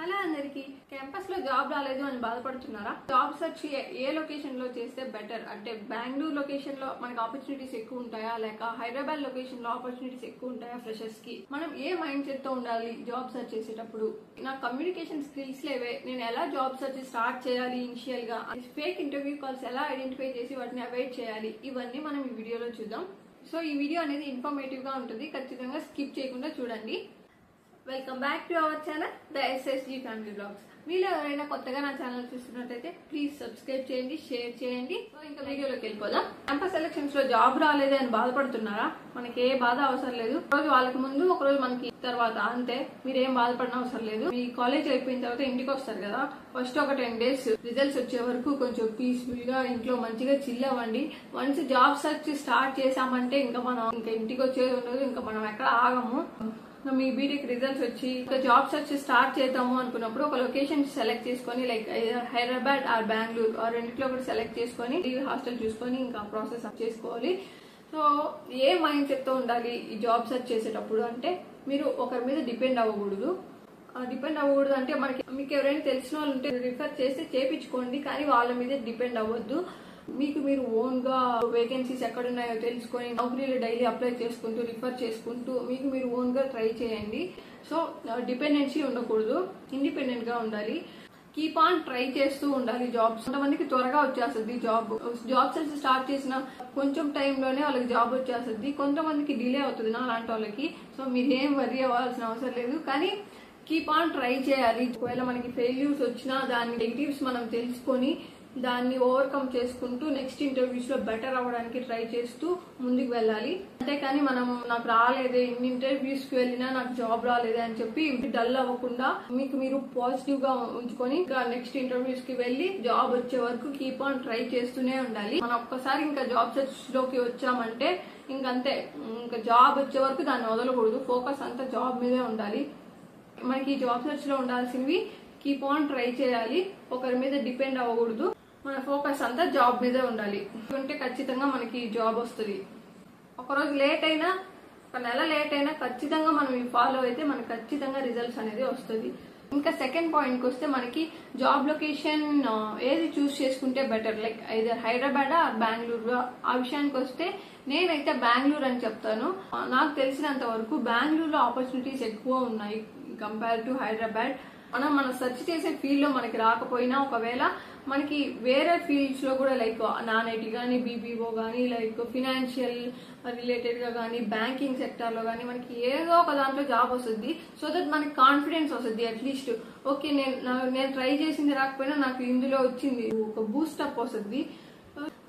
Hello అందరికి campus లో job రాలేదు అని బాధపడుతున్నారా? జాబ్ సెర్చ్ ఏ లొకేషన్ లో చేస్తే బెటర్? అంటే బెంగళూరు లొకేషన్ లో మనకి ఆపర్చునిటీస్ ఎక్కువ ఉంటాయా, లేక హైదరాబాద్ లొకేషన్ లో ఆపర్చునిటీస్ ఎక్కువ ఉంటాయా? ఫ్రెషర్స్ కి మనం ఏ మైండ్ సెట్ తో ఉండాలి జాబ్ సెర్చ్ చేసేటప్పుడు? నా కమ్యూనికేషన్ స్కిల్స్ లేవే, నేను ఎలా జాబ్ సెర్చ్ స్టార్ట్ చేయాలి? ఇనిషియల్ గా ఫేక్ ఇంటర్వ్యూ కాల్స్ ఎలా ఐడెంటిఫై చేసి వాటిని అవాయిడ్ చేయాలి? ఇవన్నీ మనం ఈ వీడియోలో చూద్దాం. సో ఈ వీడియో అనేది ఇన్ఫర్మేటివ్ గా ఉంటుంది, ఖచ్చితంగా స్కిప్ చేయకుండా చూడండి. Welcome back to our channel the SSG family vlogs. మీరు ఎవరైనా కొత్తగా నా ఛానల్ చూస్తున్నట్టయితే ప్లీజ్ సబ్స్క్రైబ్ చేయండి, షేర్ చేయండి. ఇంకా వీడియోలోకి వెళ్ళిపోదాం. క్యాంపస్ సెలక్షన్స్ లో జాబ్ రాలేదే అని బాధపడుతున్నారా? మనకి ఏ బాధ అవసరం లేదు. రోజు వాళ్ళకి ముందు, ఒక రోజు మనకి తర్వాత, అంతే. మీరేం బాధపడిన అవసరం లేదు. మీ కాలేజ్ అయిపోయిన తర్వాత ఇంటికి వస్తారు కదా, ఫస్ట్ ఒక 10 days రిజల్ట్స్ వచ్చే వరకు కొంచెం పీస్ఫుల్ గా ఇంట్లో మంచిగా చిల్ అవ్వండి. వన్స్ జాబ్ సెర్చ్ స్టార్ట్ చేసామంటే ఇంకా మనం ఇంటికి వచ్చేది ఉండదు, ఇంకా మనం ఎక్కడ ఆగము. మీ బీటెక్ రిజల్ట్స్ వచ్చి జాబ్ సెర్చ్ స్టార్ట్ చేద్దాము అనుకున్నప్పుడు ఒక లొకేషన్ సెలెక్ట్ చేసుకొని, లైక్ హైదరాబాద్ ఆర్ బెంగళూరు రెండిట్లో కూడా సెలెక్ట్ చేసుకొని హాస్టల్ చూసుకొని ఇంకా ప్రాసెస్ చేసుకోవాలి. సో ఏ మైండ్ సెట్ తో ఉండాలి ఈ జాబ్ సెర్చ్ చేసేటప్పుడు అంటే, మీరు ఒకరి మీద డిపెండ్ అవ్వకూడదు. అంటే మీకు ఎవరైనా తెలిసిన వాళ్ళు ఉంటే రిఫర్ చేస్తే చేపించుకోండి, కానీ వాళ్ళ మీద డిపెండ్ అవ్వద్దు. మీరు ఓన్ గా వేకెన్సీస్ ఎక్కడున్నాయో తెలుసుకొని నౌకరీలు డైలీ అప్లై చేసుకుంటూ రిఫర్ చేసుకుంటూ మీరు ఓన్ గా ట్రై చేయండి. సో డిపెండెన్సీ ఉండకూడదు, ఇండిపెండెంట్ గా ఉండాలి. కీప్ ఆన్ ట్రై చేస్తూ ఉండాలి. జాబ్స్ కొంతమందికి త్వరగా వచ్చేస్తుంది. జాబ్ సెర్చ్ స్టార్ట్ చేసిన కొంచెం టైంలోనే వాళ్ళకి జాబ్ వచ్చేస్తుంది, కొంతమందికి డిలే అవుతుంది నా లాంటి వాళ్ళకి. సో మీరేం వరీ అవ్వాల్సిన అవసరం లేదు, కానీ కీప్ ఆన్ ట్రై చేయాలి. ఒకవేళ మనకి ఫెయిల్యూర్స్ వచ్చినా దాని నెగిటివ్స్ మనం తెలుసుకొని దాన్ని ఓవర్కమ్ చేసుకుంటూ నెక్స్ట్ ఇంటర్వ్యూస్ లో బెటర్ అవ్వడానికి ట్రై చేస్తూ ముందుకు వెళ్ళాలి. అంతేకాని మనం నాకు రాలేదే, ఇన్ని ఇంటర్వ్యూస్ కి వెళ్ళినా నాకు జాబ్ రాలేదే అని చెప్పి డల్ అవ్వకుండా మీరు పాజిటివ్ గా ఉంచుకొని ఇంకా నెక్స్ట్ ఇంటర్వ్యూస్ కి వెళ్లి జాబ్ వచ్చే వరకు కీప్ ఆన్ ట్రై చేస్తూనే ఉండాలి. మనం ఒక్కసారి ఇంకా జాబ్ సెర్చ్ లోకి వచ్చామంటే ఇంకంతే, ఇంకా జాబ్ వచ్చే వరకు దాన్ని వదలకూడదు. ఫోకస్ అంతా జాబ్ మీదే ఉండాలి. మనకి జాబ్ సెర్చ్ లో ఉండాల్సినవి కీప్ ఆన్ ట్రై చేయాలి, ఒకరి మీద డిపెండ్ అవ్వకూడదు. మన ఫోకస్ అంతా జాబ్ మీదే ఉండాలి. ఉంటే ఖచ్చితంగా మనకి జాబ్ వస్తుంది. ఒకరోజు లేట్ అయినా, ఒక నెల లేట్ అయినా ఖచ్చితంగా మనం ఫాలో అయితే మనకి ఖచ్చితంగా రిజల్ట్స్ అనేది వస్తుంది. ఇంకా సెకండ్ పాయింట్ కి వస్తే, మనకి జాబ్ లొకేషన్ ఏది చూస్ చేసుకుంటే better, like either Hyderabad or Bengaluru. ఆ విషయానికి వస్తే నేనైతే బెంగళూరు అని చెప్తాను. నాకు తెలిసినంత వరకు బెంగళూరులో ఆపర్చునిటీస్ ఎక్కువ ఉన్నాయి కంపేర్ టు హైదరాబాద్. మనం సెర్చ్ చేసే ఫీల్డ్ లో మనకి రాకపోయినా, ఒకవేళ మనకి వేరే ఫీల్డ్స్ లో కూడా లైక్ నాన్ ఐటీ గానీ, బీపీఓ గానీ, లైక్ ఫినాన్షియల్ రిలేటెడ్ గా గానీ, బ్యాంకింగ్ సెక్టర్ లో గానీ మనకి ఏదో ఒక దాంట్లో జాబ్ వస్తుంది. సో దట్ మనకి కాన్ఫిడెన్స్ వస్తుంది. అట్లీస్ట్ ఓకే, నేను ట్రై చేసింది రాకపోయినా నాకు ఇందులో వచ్చింది, ఒక బూస్టప్ వస్తుంది.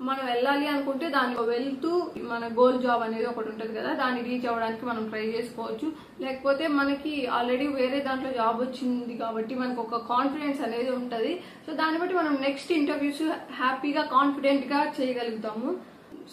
మనం వెళ్ళాలి అనుకుంటే దానికి వెళ్తూ మన గోల్ జాబ్ అనేది ఒకటి ఉంటది కదా, దాన్ని రీచ్ అవ్వడానికి మనం ట్రై చేసుకోవచ్చు. లేకపోతే మనకి ఆల్రెడీ వేరే దాంట్లో జాబ్ వచ్చింది కాబట్టి మనకు ఒక కాన్ఫిడెన్స్ అనేది ఉంటది. సో దాన్ని బట్టి మనం నెక్స్ట్ ఇంటర్వ్యూస్ హ్యాపీగా కాన్ఫిడెంట్ గా చేయగలుగుతాము.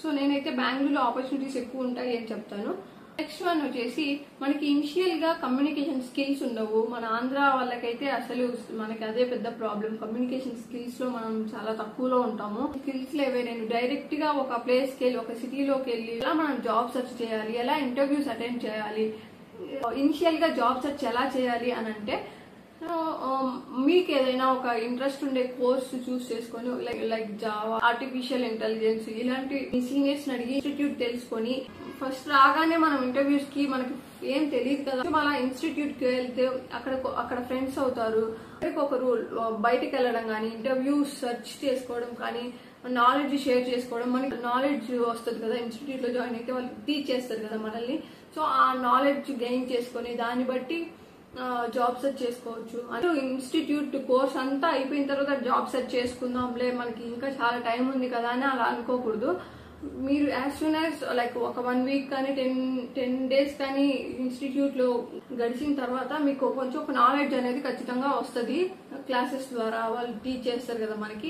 సో నేనైతే బెంగళూరులో ఆపర్చునిటీస్ ఎక్కువ ఉంటాయి అని చెప్తాను. నెక్స్ట్ వన్ వచ్చేసి, మనకి ఇనిషియల్ గా కమ్యూనికేషన్ స్కిల్స్ ఉండవు. మన ఆంధ్ర వాళ్ళకైతే అసలు మనకి అదే పెద్ద ప్రాబ్లం. కమ్యూనికేషన్ స్కిల్స్ లో మనం చాలా తక్కువలో ఉంటాము. స్కిల్స్ లేవే. నేను డైరెక్ట్ గా ఒక ప్లేస్ కి వెళ్ళి, ఒక సిటీలోకి వెళ్ళి ఎలా మనం జాబ్ సెర్చ్ చేయాలి, ఎలా ఇంటర్వ్యూస్ అటెండ్ చేయాలి, ఇనిషియల్ గా జాబ్ సెర్చ్ ఎలా చేయాలి అని అంటే, మీకు ఏదైనా ఒక ఇంట్రెస్ట్ ఉండే కోర్స్ చూస్ చేసుకొని, లైక్ జావా, ఆర్టిఫిషియల్ ఇంటెలిజెన్స్, ఇలాంటి సీనియర్స్ అడిగి ఇన్స్టిట్యూట్ తెలుసుకొని, ఫస్ట్ రాగానే మనం ఇంటర్వ్యూస్ కి మనకి ఏం తెలియదు కదా, అలా ఇన్స్టిట్యూట్ కి వెళ్తే అక్కడ ఫ్రెండ్స్ అవుతారు. ఒక రూల్, బయటకు వెళ్ళడం కానీ, ఇంటర్వ్యూ సెర్చ్ చేసుకోవడం కానీ, నాలెడ్జ్ షేర్ చేసుకోవడం. మనకి నాలెడ్జ్ వస్తుంది కదా, ఇన్స్టిట్యూట్ లో జాయిన్ అయితే వాళ్ళు టీచ్ చేస్తారు కదా మనల్ని. సో ఆ నాలెడ్జ్ గెయిన్ చేసుకొని దాన్ని బట్టి జాబ్ సెర్చ్ చేసుకోవచ్చు. అంటే ఇన్స్టిట్యూట్ కోర్స్ అంతా అయిపోయిన తర్వాత జాబ్ సెర్చ్ చేసుకుందాంలే, మనకి ఇంకా చాలా టైం ఉంది కదా అని అలా అనుకోకూడదు. మీరు యాజ్ సూన్ యాజ్ లైక్ ఒక 1 week కానీ 10 days కానీ ఇన్స్టిట్యూట్ లో గడిచిన తర్వాత మీకు కొంచెం ఒక నాలెడ్జ్ అనేది ఖచ్చితంగా వస్తుంది. క్లాసెస్ ద్వారా వాళ్ళు టీచ్ చేస్తారు కదా మనకి.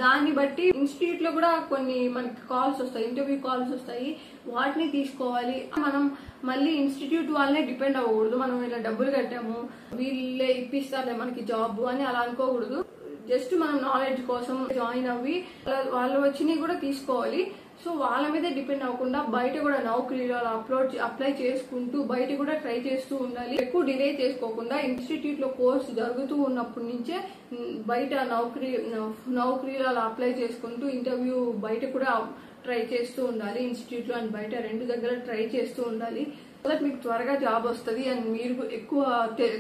దాన్ని బట్టి ఇన్స్టిట్యూట్ లో కూడా కొన్ని మనకి కాల్స్ వస్తాయి, ఇంటర్వ్యూ కాల్స్ వస్తాయి, వాటిని తీసుకోవాలి. మనం మళ్ళీ ఇన్స్టిట్యూట్ వాళ్ళనే డిపెండ్ అవ్వకూడదు. మనం ఇలా డబ్బులు కట్టాము, వీళ్ళే ఇప్పిస్తారులే మనకి జాబ్ అని అలా అనుకోకూడదు. జస్ట్ మనం నాలెడ్జ్ కోసం జాయిన్ అవ్వి వాళ్ళు వచ్చినవి కూడా తీసుకోవాలి. సో వాళ్ళ మీదే డిపెండ్ అవ్వకుండా బయట కూడా నౌకరీలో అప్లై చేసుకుంటూ బయట కూడా ట్రై చేస్తూ ఉండాలి. ఎక్కువ డిలే చేసుకోకుండా ఇన్స్టిట్యూట్ లో కోర్స్ జరుగుతూ ఉన్నప్పటి నుంచే బయట నౌకరీలో అప్లై చేసుకుంటూ ఇంటర్వ్యూ బయట కూడా ట్రై చేస్తూ ఉండాలి. ఇన్స్టిట్యూట్ లో అండ్ బయట రెండు దగ్గర ట్రై చేస్తూ ఉండాలి. సో దట్ మీకు త్వరగా జాబ్ వస్తుంది అండ్ మీరు ఎక్కువ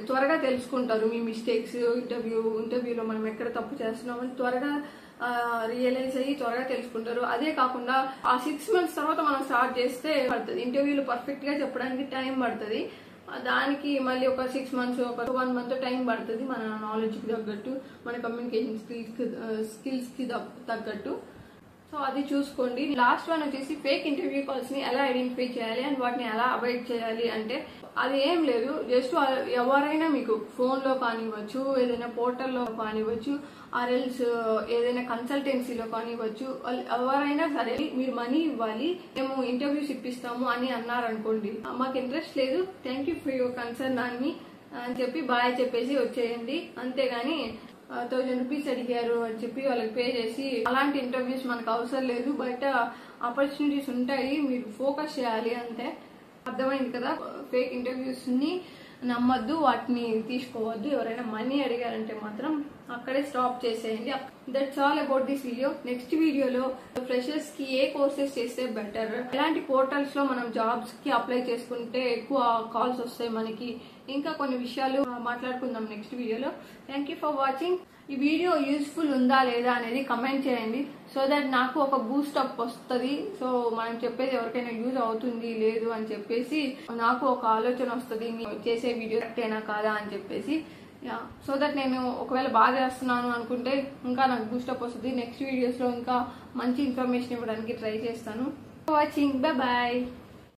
త్వరగా తెలుసుకుంటారు మీ మిస్టేక్స్. ఇంటర్వ్యూలో మనం ఎక్కడ తప్పు చేస్తున్నామని త్వరగా రియలైజ్ అయ్యి త్వరగా తెలుసుకుంటారు. అదే కాకుండా ఆ 6 months తర్వాత మనం స్టార్ట్ చేస్తే పడుతుంది. ఇంటర్వ్యూలో పర్ఫెక్ట్ గా చెప్పడానికి టైం పడుతుంది. దానికి మళ్ళీ ఒక 6 months ఒక 1 month టైం పడుతుంది. మన నాలెడ్జ్ కి తగ్గట్టు, మన కమ్యూనికేషన్ స్కిల్స్ కి తగ్గట్టు. సో అది చూసుకోండి. లాస్ట్ వన్ వచ్చేసి ఫేక్ ఇంటర్వ్యూ కాల్స్ ని ఎలా ఐడెంటిఫై చేయాలి అండ్ వాటిని ఎలా అవాయిడ్ చేయాలి అంటే అది ఏం లేదు. జస్ట్ ఎవరైనా మీకు ఫోన్ లో కానివ్వచ్చు, ఏదైనా పోర్టల్లో కానివ్వచ్చు, ఆర్ఎల్స్ ఏదైనా కన్సల్టెన్సీలో కానివ్వచ్చు, ఎవరైనా సరే మీరు మనీ ఇవ్వాలి, మేము ఇంటర్వ్యూస్ ఇప్పిస్తాము అని అన్నారనుకోండి, మాకు ఇంట్రెస్ట్ లేదు, thank you for your concern అని చెప్పి బాయ్ చెప్పేసి వచ్చేయండి. అంతేగాని 1000 rupees అడిగారు అని చెప్పి వాళ్ళకి పే చేసి అలాంటి ఇంటర్వ్యూస్ మనకు అవసరం లేదు. బయట ఆపర్చునిటీస్ ఉంటాయి, మీరు ఫోకస్ చేయాలి అంతే. అర్థమైంది కదా? ఫేక్ ఇంటర్వ్యూస్ ని నమ్మద్దు, వాటిని తీసుకోవద్దు. ఎవరైనా మనీ అడిగారంటే మాత్రం అక్కడే స్టాప్ చేసేయండి. That's all about this video. Next వీడియోలో ఫ్రెషర్స్ కి ఏ కోర్సెస్ చేస్తే బెటర్, ఎలాంటి పోర్టల్స్ లో మనం జాబ్స్ కి అప్లై చేసుకుంటే ఎక్కువ కాల్స్ వస్తాయి మనకి, ఇంకా కొన్ని విషయాలు మాట్లాడుకుందాం నెక్స్ట్ వీడియోలో. Thank you for watching. ఈ వీడియో యూస్ఫుల్ ఉందా లేదా అనేది కమెంట్ చేయండి. సో దట్ నాకు ఒక బూస్ట్ అప్ వస్తుంది. సో మనం చెప్పేది ఎవరికైనా యూజ్ అవుతుంది లేదు అని చెప్పేసి నాకు ఒక ఆలోచన వస్తుంది, చేసే వీడియో కరెక్టేనా కాదా అని చెప్పేసి. సో దట్ నేను ఒకవేళ బాగా చేస్తున్నాను అనుకుంటే ఇంకా నాకు బూస్టప్ వస్తుంది. నెక్స్ట్ వీడియోస్ లో ఇంకా మంచి ఇన్ఫర్మేషన్ ఇవ్వడానికి ట్రై చేస్తాను. Watching, bye bye.